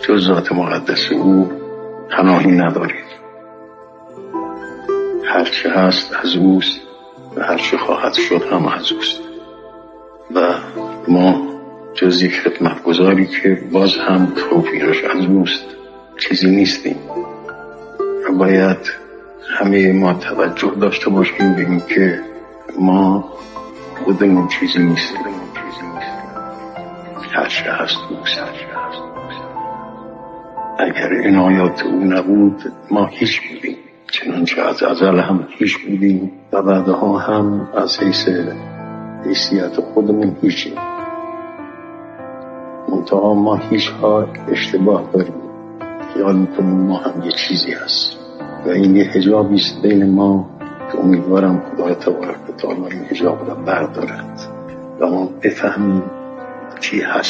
جز ذات مقدس او پناهی نداریم. هرچه هست از اوست و هرچه خواهد شد هم از اوست و ما جز یک خدمتگزاری که باز هم توفیقش از اوست چیزی نیستیم و باید همه ما توجه داشته باشیم به این که ما خودمون چیزی نیستیم. هرچه هست اوست. اگر عنایات او نبود ما هیچ بودیم، چنانچه از ازل هم هیچ بودیم و بعدها هم از حیثیت خودمون هیچیم. منتها ما هیچ ها اشتباه داریم، خیال میکنیم ما هم یه چیزی هست و این یه حجابی است بین ما که امیدوارم خدای تبارک و تعالی این حجاب را بردارد و ما بفهمیم چی هست.